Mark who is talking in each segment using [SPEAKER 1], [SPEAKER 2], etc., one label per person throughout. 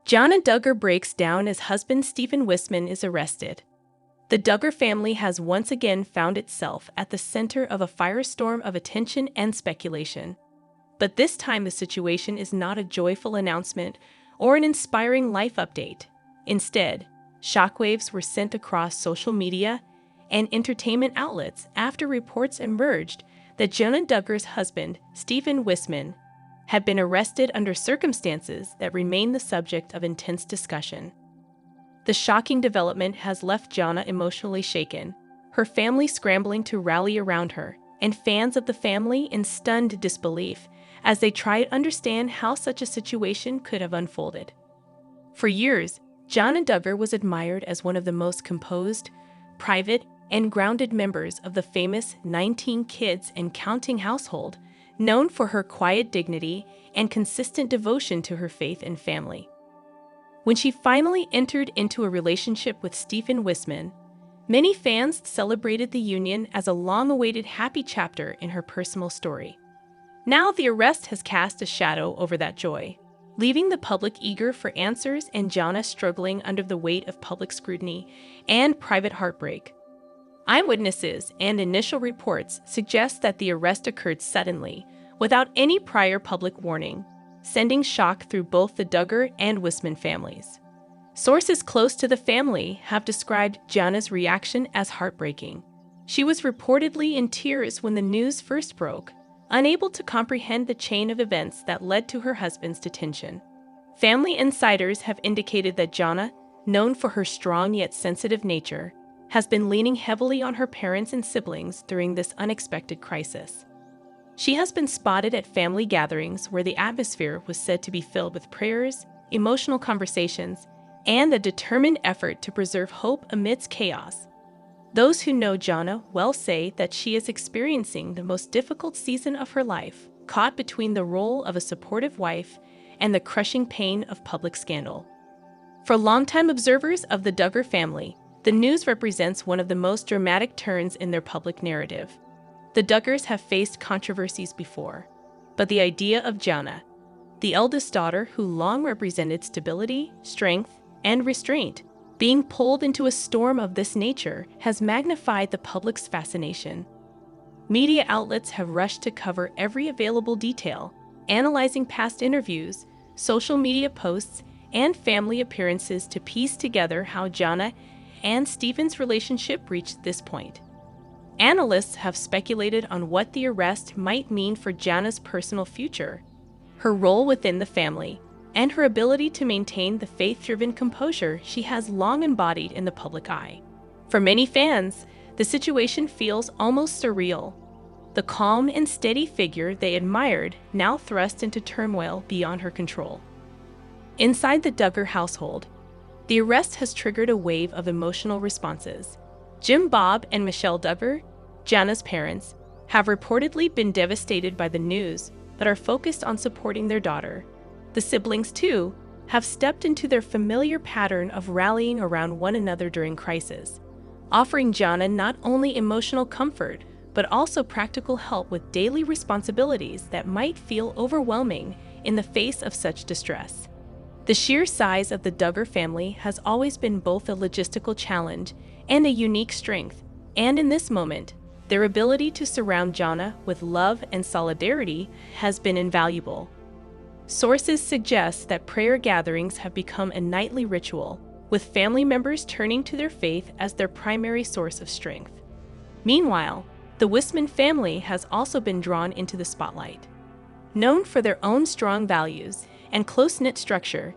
[SPEAKER 1] Jana Duggar breaks down as husband Steven Wisman is arrested. The Duggar family has once again found itself at the center of a firestorm of attention and speculation. But this time the situation is not a joyful announcement or an inspiring life update. Instead, shockwaves were sent across social media and entertainment outlets after reports emerged that Jana Duggar's husband, Steven Wisman, had been arrested under circumstances that remain the subject of intense discussion. The shocking development has left Jana emotionally shaken, her family scrambling to rally around her, and fans of the family in stunned disbelief as they try to understand how such a situation could have unfolded. For years, Jana Duggar was admired as one of the most composed, private, and grounded members of the famous 19 kids and counting household, known for her quiet dignity and consistent devotion to her faith and family. When she finally entered into a relationship with Steven Wisman, many fans celebrated the union as a long-awaited happy chapter in her personal story. Now the arrest has cast a shadow over that joy, leaving the public eager for answers and Jana struggling under the weight of public scrutiny and private heartbreak. Eyewitnesses and initial reports suggest that the arrest occurred suddenly, without any prior public warning, sending shock through both the Duggar and Wissmann families. Sources close to the family have described Jana's reaction as heartbreaking. She was reportedly in tears when the news first broke, unable to comprehend the chain of events that led to her husband's detention. Family insiders have indicated that Jana, known for her strong yet sensitive nature, has been leaning heavily on her parents and siblings during this unexpected crisis. She has been spotted at family gatherings where the atmosphere was said to be filled with prayers, emotional conversations, and a determined effort to preserve hope amidst chaos. Those who know Jana well say that she is experiencing the most difficult season of her life, caught between the role of a supportive wife and the crushing pain of public scandal. For longtime observers of the Duggar family, the news represents one of the most dramatic turns in their public narrative. The Duggars have faced controversies before, but the idea of Jana, the eldest daughter who long represented stability, strength, and restraint, being pulled into a storm of this nature has magnified the public's fascination. Media outlets have rushed to cover every available detail, analyzing past interviews, social media posts, and family appearances to piece together how Jana and Steven's relationship reached this point. Analysts have speculated on what the arrest might mean for Jana's personal future, her role within the family, and her ability to maintain the faith-driven composure she has long embodied in the public eye. For many fans, the situation feels almost surreal. The calm and steady figure they admired now thrust into turmoil beyond her control. Inside the Duggar household, the arrest has triggered a wave of emotional responses. Jim Bob and Michelle Duggar, Jana's parents, have reportedly been devastated by the news but are focused on supporting their daughter. The siblings, too, have stepped into their familiar pattern of rallying around one another during crisis, offering Jana not only emotional comfort but also practical help with daily responsibilities that might feel overwhelming in the face of such distress. The sheer size of the Duggar family has always been both a logistical challenge and a unique strength, and in this moment, their ability to surround Jana with love and solidarity has been invaluable. Sources suggest that prayer gatherings have become a nightly ritual, with family members turning to their faith as their primary source of strength. Meanwhile, the Wissmann family has also been drawn into the spotlight. Known for their own strong values and close-knit structure,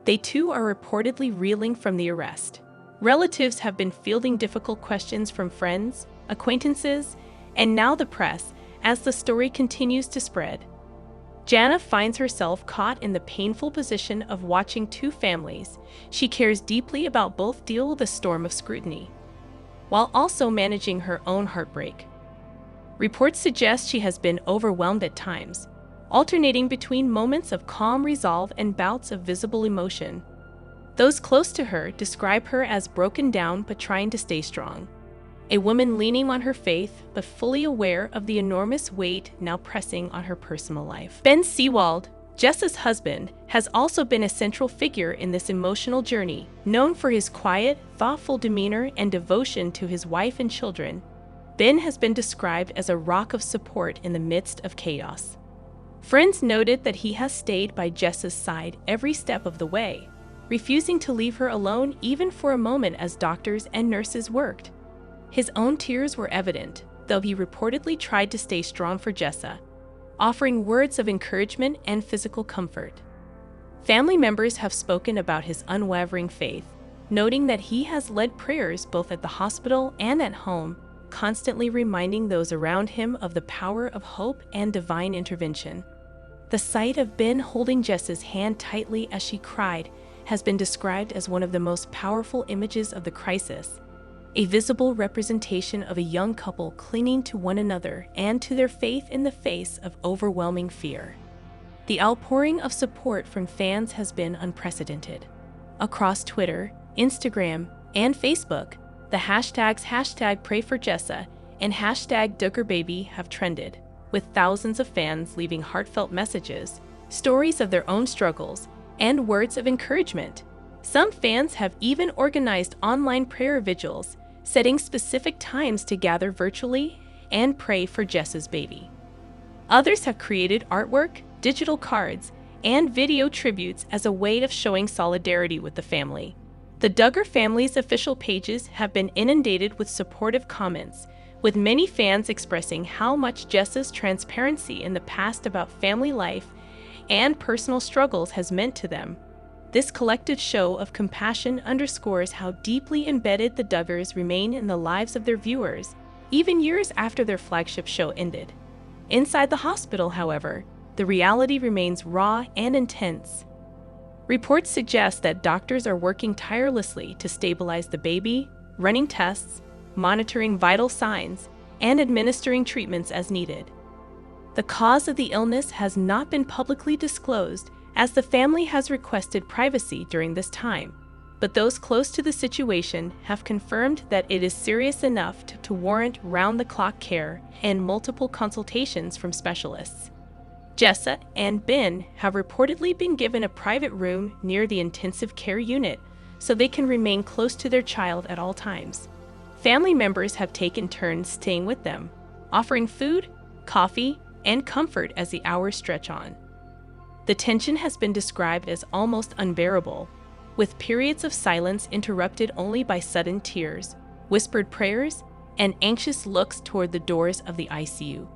[SPEAKER 1] they too are reportedly reeling from the arrest. Relatives have been fielding difficult questions from friends, acquaintances, and now the press as the story continues to spread. Jana finds herself caught in the painful position of watching two families she cares deeply about both deal with a storm of scrutiny, while also managing her own heartbreak. Reports suggest she has been overwhelmed at times, alternating between moments of calm resolve and bouts of visible emotion. Those close to her describe her as broken down but trying to stay strong, a woman leaning on her faith but fully aware of the enormous weight now pressing on her personal life. Ben Seawald, Jessa's husband has also been a central figure in this emotional journey, known for his quiet, thoughtful demeanor and devotion to his wife and children. Ben has been described as a rock of support in the midst of chaos. Friends noted that he has stayed by Jessa's side every step of the way, refusing to leave her alone even for a moment as doctors and nurses worked. His own tears were evident, though he reportedly tried to stay strong for Jessa, offering words of encouragement and physical comfort. Family members have spoken about his unwavering faith, noting that he has led prayers both at the hospital and at home, constantly reminding those around him of the power of hope and divine intervention. The sight of Ben holding Jessa's hand tightly as she cried has been described as one of the most powerful images of the crisis, a visible representation of a young couple clinging to one another and to their faith in the face of overwhelming fear. The outpouring of support from fans has been unprecedented. Across Twitter, Instagram, and Facebook, the hashtags #PrayForJessa and #DuggarBaby have trended, with thousands of fans leaving heartfelt messages, stories of their own struggles, and words of encouragement. Some fans have even organized online prayer vigils, setting specific times to gather virtually and pray for Jessa's baby. Others have created artwork, digital cards, and video tributes as a way of showing solidarity with the family. The Duggar family's official pages have been inundated with supportive comments, with many fans expressing how much Jessa's transparency in the past about family life and personal struggles has meant to them. This collective show of compassion underscores how deeply embedded the Duggars remain in the lives of their viewers, even years after their flagship show ended. Inside the hospital, however, the reality remains raw and intense. Reports suggest that doctors are working tirelessly to stabilize the baby, running tests, monitoring vital signs, and administering treatments as needed. The cause of the illness has not been publicly disclosed, as the family has requested privacy during this time, but those close to the situation have confirmed that it is serious enough to warrant round-the-clock care and multiple consultations from specialists. Jessa and Ben have reportedly been given a private room near the intensive care unit so they can remain close to their child at all times. Family members have taken turns staying with them, offering food, coffee, and comfort as the hours stretch on. The tension has been described as almost unbearable, with periods of silence interrupted only by sudden tears, whispered prayers, and anxious looks toward the doors of the ICU.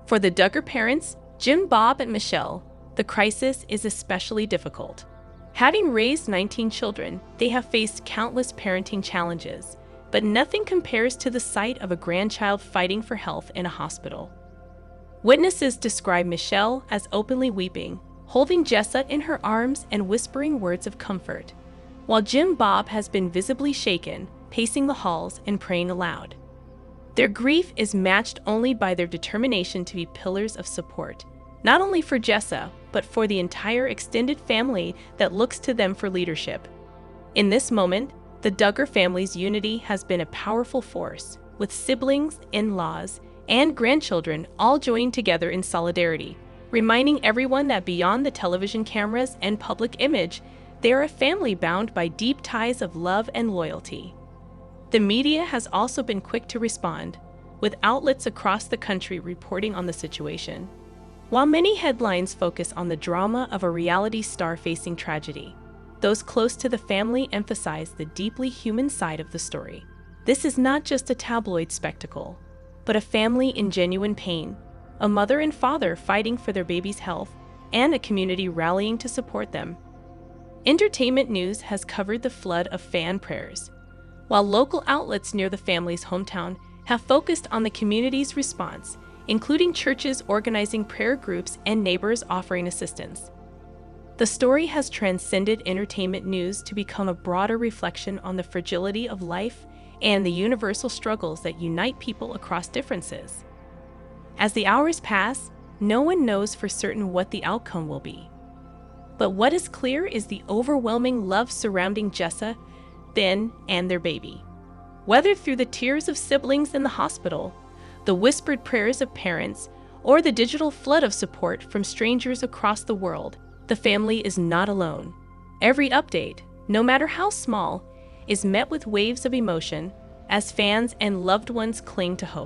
[SPEAKER 1] For the Duggar parents, Jim, Bob, and Michelle, the crisis is especially difficult. Having raised 19 children, they have faced countless parenting challenges, but nothing compares to the sight of a grandchild fighting for health in a hospital. Witnesses describe Michelle as openly weeping, holding Jessa in her arms and whispering words of comfort, while Jim Bob has been visibly shaken, pacing the halls and praying aloud. Their grief is matched only by their determination to be pillars of support, not only for Jessa, but for the entire extended family that looks to them for leadership. In this moment, the Duggar family's unity has been a powerful force, with siblings, in-laws, and grandchildren all joining together in solidarity, reminding everyone that beyond the television cameras and public image, they are a family bound by deep ties of love and loyalty. The media has also been quick to respond, with outlets across the country reporting on the situation. While many headlines focus on the drama of a reality star facing tragedy, those close to the family emphasize the deeply human side of the story. This is not just a tabloid spectacle, but a family in genuine pain, a mother and father fighting for their baby's health, and a community rallying to support them. Entertainment news has covered the flood of fan prayers, while local outlets near the family's hometown have focused on the community's response, including churches organizing prayer groups and neighbors offering assistance. The story has transcended entertainment news to become a broader reflection on the fragility of life and the universal struggles that unite people across differences. As the hours pass, no one knows for certain what the outcome will be. But what is clear is the overwhelming love surrounding Jessa, Ben, and their baby. Whether through the tears of siblings in the hospital, the whispered prayers of parents, or the digital flood of support from strangers across the world, the family is not alone. Every update, no matter how small, is met with waves of emotion as fans and loved ones cling to hope.